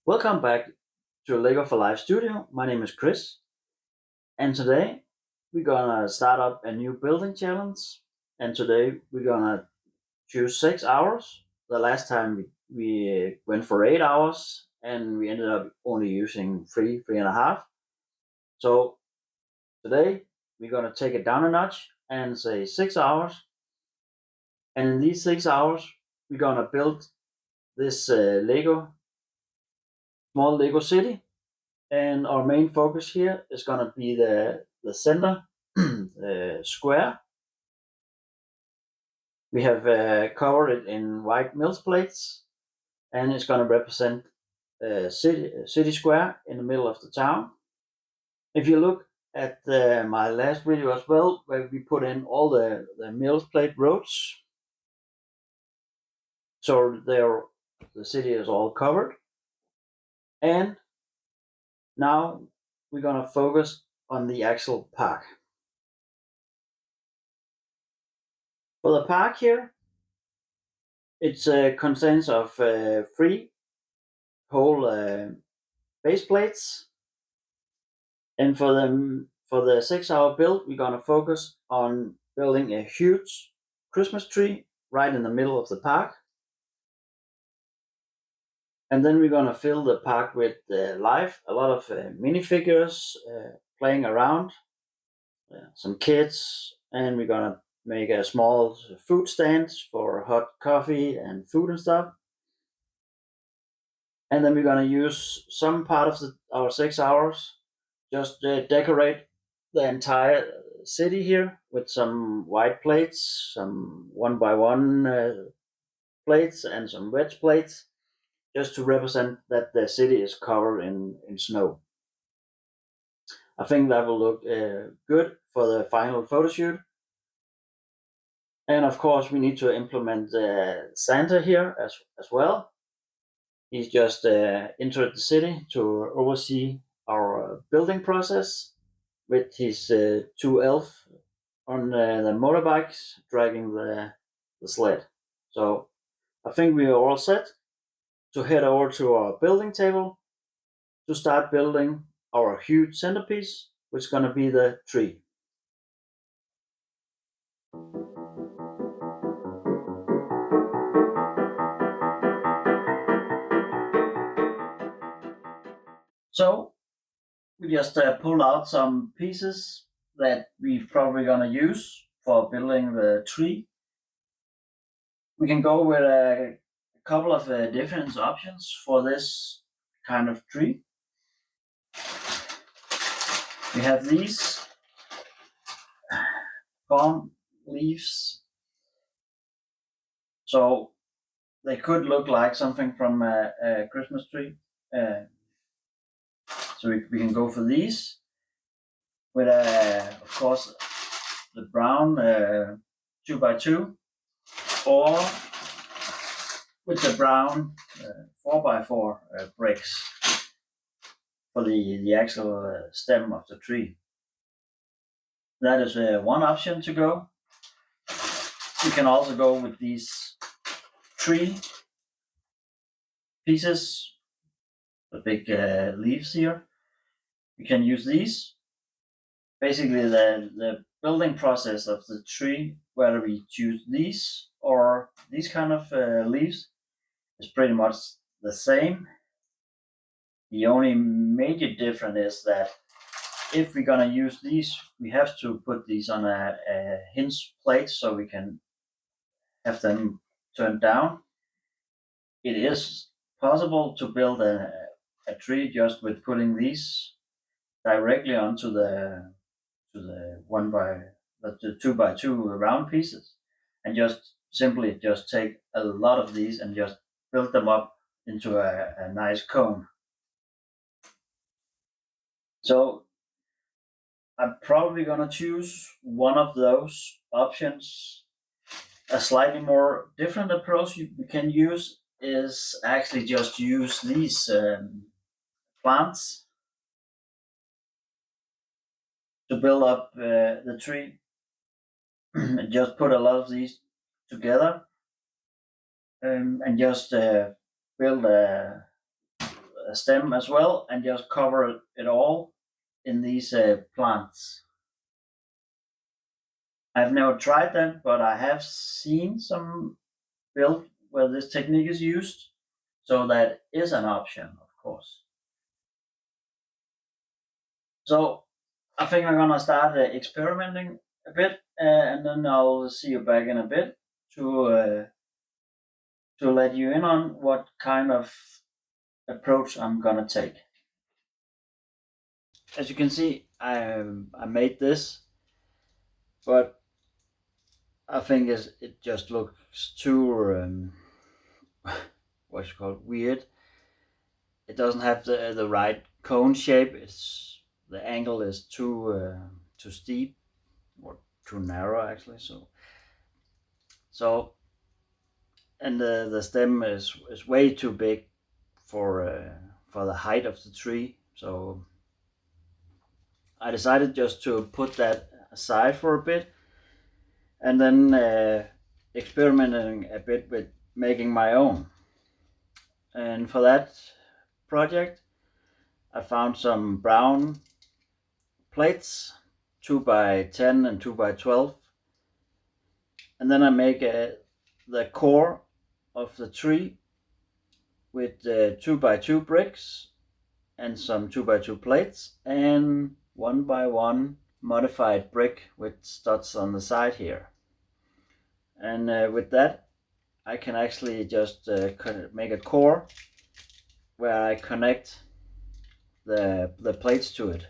Welcome back to Lego for Life Studio. My name is Chris, and today we're gonna start up a new building challenge. And today we're gonna choose 6 hours. The last time we went for 8 hours, and we ended up only using three and a half. So today we're gonna take it down a notch and say 6 hours. And in these 6 hours, we're gonna build this small Lego city. And our main focus here is going to be the center square. We have covered it in white mills plates, and it's going to represent city square in the middle of the town. If you look at my last video as well, where we put in all the mills plate roads, so the city is all covered. And now we're going to focus on the actual park. For the park here, it contains of three whole base plates, and for the 6 hour build, we're gonna focus on building a huge Christmas tree right in the middle of the park, and then we're gonna fill the park with life, a lot of minifigures playing around, some kids, and we're gonna make a small food stand for hot coffee and food and stuff. And then we're gonna use some part of our 6 hours just decorate the entire city here with some white plates, some 1x1 plates, and some wedge plates, just to represent that the city is covered in snow. I think that will look good for the final photo shoot. And of course, we need to implement Santa here as well. He's just entered the city to oversee our building process with his two elves on the motorbikes dragging the sled. So I think we are all set to head over to our building table to start building our huge centerpiece, which is going to be the tree. So we just pull out some pieces that we're probably going to use for building the tree. We can go with a couple of different options for this kind of tree. We have these palm leaves, so they could look like something from a Christmas tree. So we can go for these with, of course, the brown 2x2, or with the brown 4x4 bricks for the actual stem of the tree. That is one option to go. You can also go with these tree pieces, the big leaves here. You can use these. Basically, the building process of the tree, whether we choose these or these kind of leaves, is pretty much the same. The only major difference is that if we're gonna use these, we have to put these on a hinge plate so we can have them turned down. It is possible to build a tree just with putting these directly onto the 2x2 round pieces, and just simply just take a lot of these and just build them up into a nice cone. So I'm probably gonna choose one of those options. A slightly more different approach we can use is actually just use these plants to build up the tree. And just put a lot of these together and just build a a stem as well and just cover it all in these plants. I've never tried that, but I have seen some build where this technique is used, so that is an option, of course. So I think I'm gonna start experimenting a bit, and then I'll see you back in a bit to let you in on what kind of approach I'm gonna take. As you can see, I made this, but I think it just looks too what's called weird. It doesn't have the right cone shape. It's the angle is too steep or too narrow actually. So and the stem is way too big for the height of the tree. So I decided just to put that aside for a bit, and then experimenting a bit with making my own. And for that project, I found some brown plates, 2 by 10 and 2 by 12, and then I make the core of the tree with 2 by 2 bricks and some 2 by 2 plates and 1 by 1 modified brick with studs on the side here. And with that, I can actually just make a core where I connect the plates to it.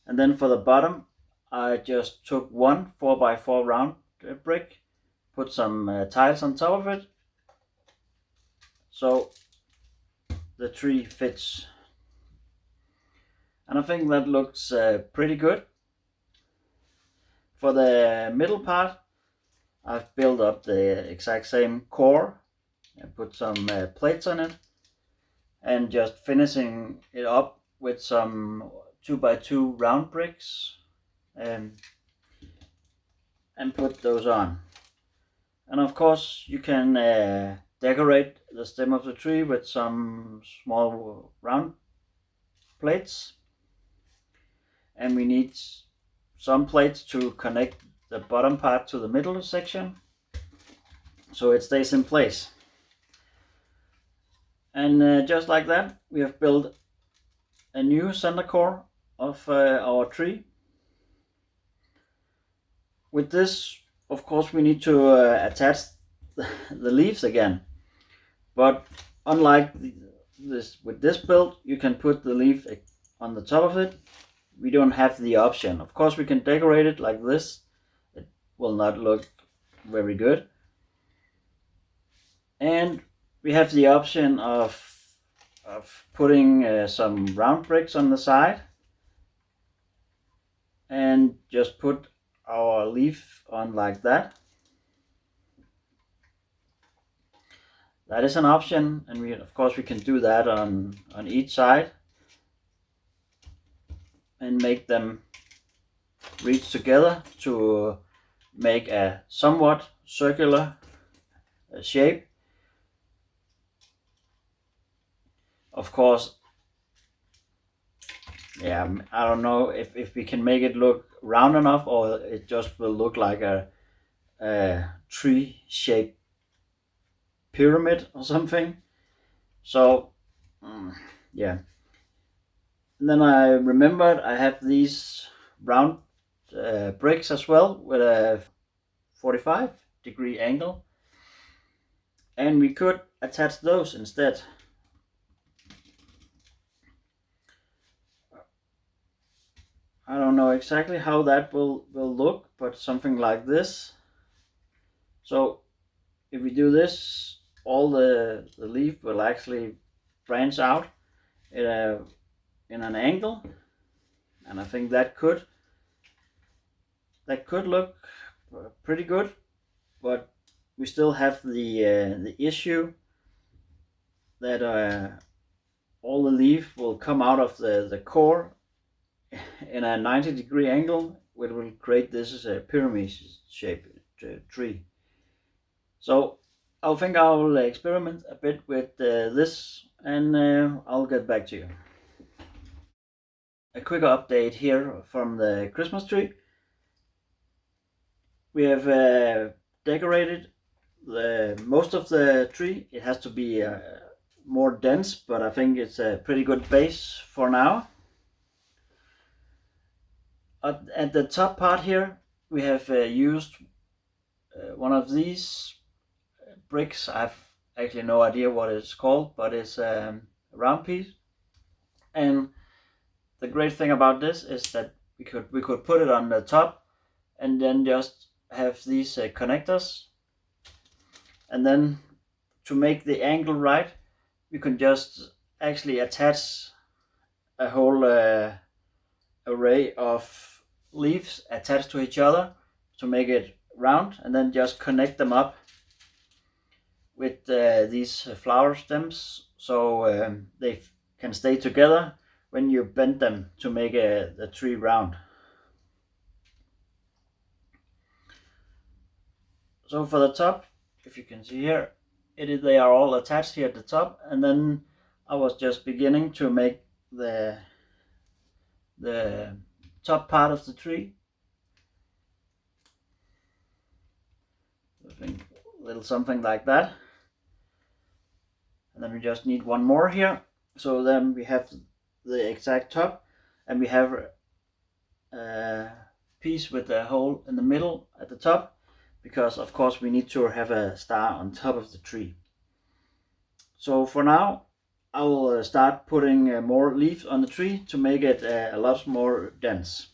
And then for the bottom, I just took one 4 by 4 round brick, put some tiles on top of it, so the tree fits. And I think that looks pretty good. For the middle part, I've built up the exact same core and put some plates on it, and just finishing it up with some 2 by 2 round bricks and put those on. And of course you can decorate the stem of the tree with some small round plates, and we need some plates to connect the bottom part to the middle section so it stays in place. And just like that, we have built a new center core of our tree. With this, of course, we need to attach the leaves again, but unlike with this build, you can put the leaf on the top of it. We don't have the option. Of course, we can decorate it like this. It will not look very good. And we have the option of putting some round bricks on the side and just put our leaf on like that. That is an option, and of course we can do that on each side and make them reach together to make a somewhat circular shape. Of course, yeah, I don't know if we can make it look round enough, or it just will look like a tree shaped pyramid or something. So yeah, and then I remembered I have these round bricks as well with a 45-degree angle, and we could attach those instead. I don't know exactly how that will look, but something like this. So if we do this, all the leaf will actually branch out in an angle, and I think that could look pretty good. But we still have the issue that all the leaf will come out of the core in a 90-degree angle, which will create this pyramid shaped tree. So I think I'll experiment a bit with this, and I'll get back to you. A quick update here from the Christmas tree. We have decorated most of the tree. It has to be more dense, but I think it's a pretty good base for now. At the top part here, we have used one of these bricks. I've actually no idea what it's called, but it's a round piece. And the great thing about this is that we could put it on the top, and then just have these connectors, and then to make the angle right, we can just actually attach a whole array of leaves attached to each other to make it round, and then just connect them up with these flower stems, so they can stay together when you bend them to make the tree round. So for the top, if you can see here, they are all attached here at the top, and then I was just beginning to make the top part of the tree. I think a little something like that. And then we just need one more here. So then we have the exact top, and we have a piece with a hole in the middle at the top, because of course we need to have a star on top of the tree. So for now, I will start putting more leaves on the tree to make it a lot more dense.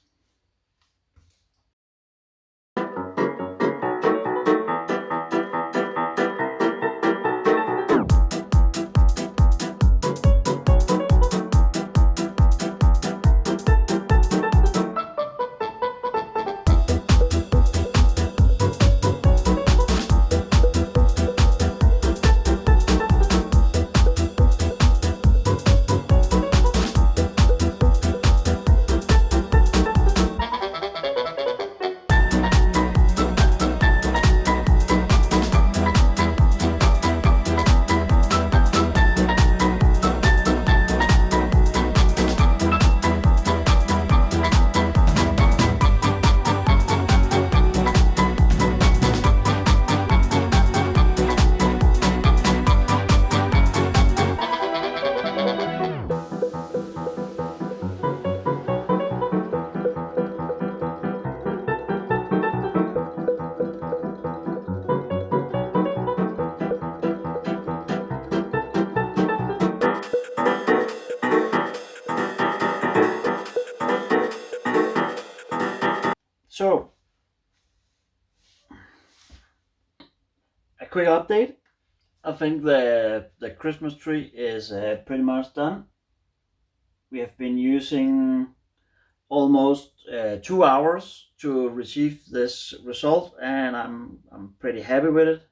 So, a quick update. I think the Christmas tree is pretty much done. We have been using almost 2 hours to receive this result, and I'm pretty happy with it.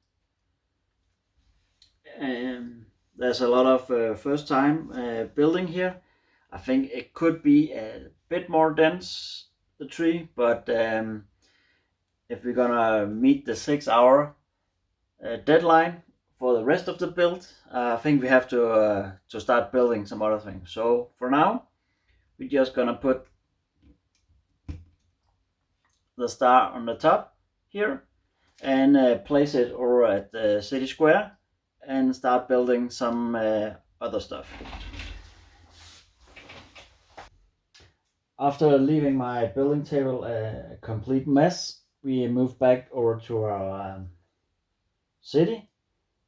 There's a lot of first time building here. I think it could be a bit more dense, the tree, but if we're gonna meet the 6 hour deadline for the rest of the build, I think we have to start building some other things. So for now, we're just gonna put the star on the top here, and place it over at the city square, and start building some other stuff. After leaving my building table a complete mess, we moved back over to our city,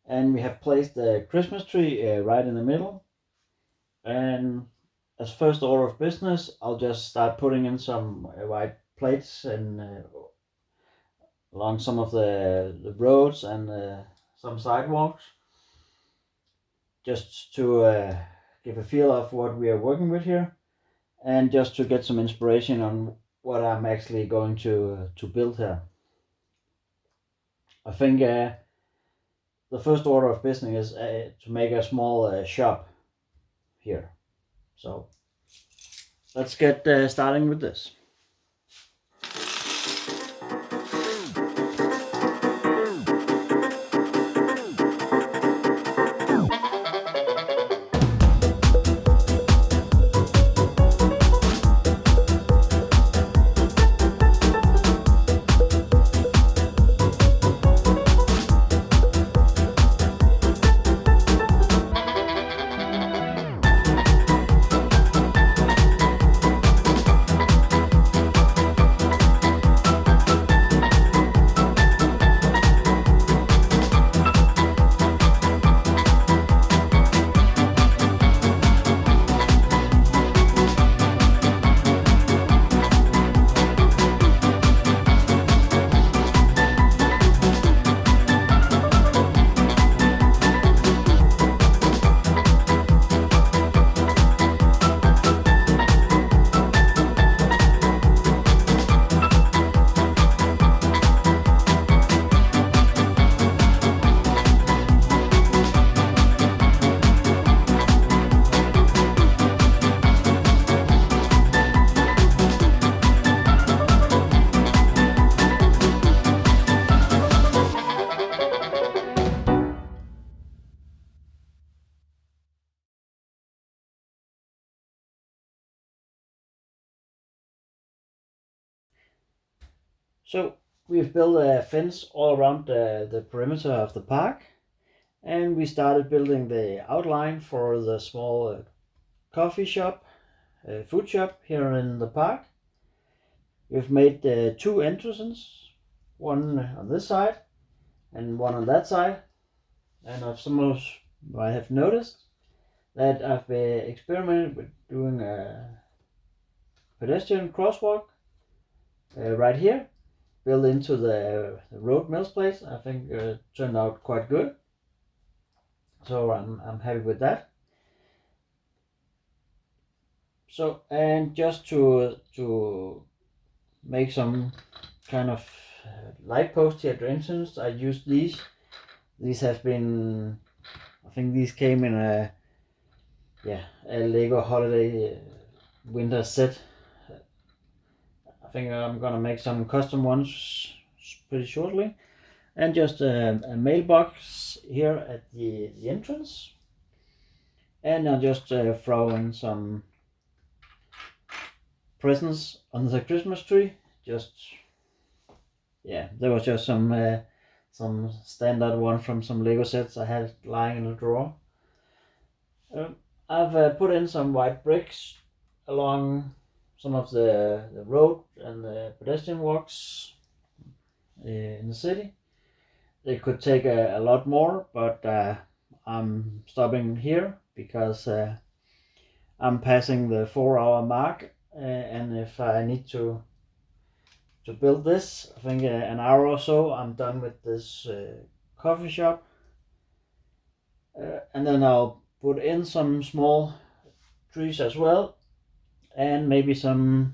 and we have placed the Christmas tree right in the middle. And as first order of business, I'll just start putting in some white plates and along some of the roads and some sidewalks, just to give a feel of what we are working with here, and just to get some inspiration on what I'm actually going to build here. I think the first order of business is to make a small shop here. So let's get starting with this. So we've built a fence all around the perimeter of the park, and we started building the outline for the small coffee shop, food shop here in the park. We've made 2 entrances, one on this side and one on that side. And if some of us might have noticed that I've experimented with doing a pedestrian crosswalk right here, built into the road Mills place. I think it turned out quite good. So I'm happy with that. So, and just to make some kind of light post here at the entrance, I used these. These have been, I think these came in a Lego holiday winter set. I think I'm gonna make some custom ones pretty shortly. And just a mailbox here at the entrance. And I'll just throw in some presents under the Christmas tree. Just, yeah, there was just some standard one from some Lego sets I had lying in a drawer. I've put in some white bricks along some of the road and the pedestrian walks in the city. It could take a lot more, but I'm stopping here because I'm passing the 4-hour mark, and if I need to build this, I think an hour or so, I'm done with this coffee shop. And then I'll put in some small trees as well, and maybe some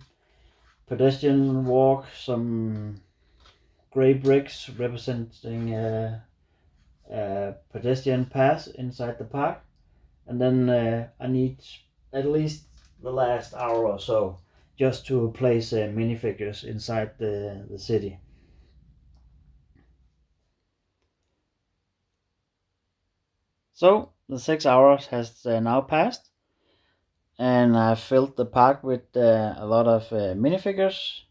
pedestrian walk, some gray bricks representing a pedestrian path inside the park. And then I need at least the last hour or so just to place minifigures inside the city. So the 6 hours has now passed, and I filled the park with a lot of minifigures.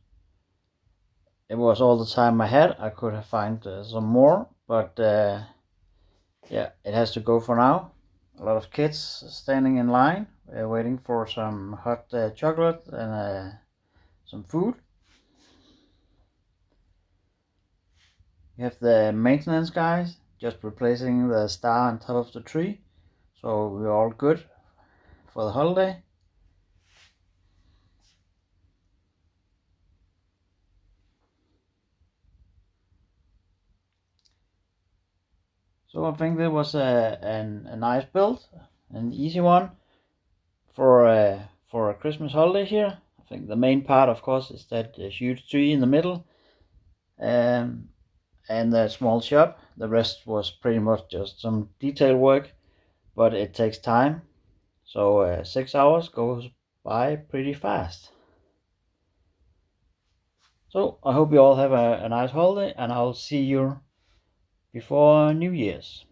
It was all the time I had. I could have find some more, but yeah, it has to go for now. A lot of kids standing in line, waiting for some hot chocolate and some food. You have the maintenance guys just replacing the star on top of the tree. So we're all good for the holiday. So I think that was a nice build, an easy one for a Christmas holiday here. I think the main part, of course, is that huge tree in the middle, and the small shop. The rest was pretty much just some detail work, but it takes time. So 6 hours goes by pretty fast. So I hope you all have a nice holiday, and I'll see you before New Year's.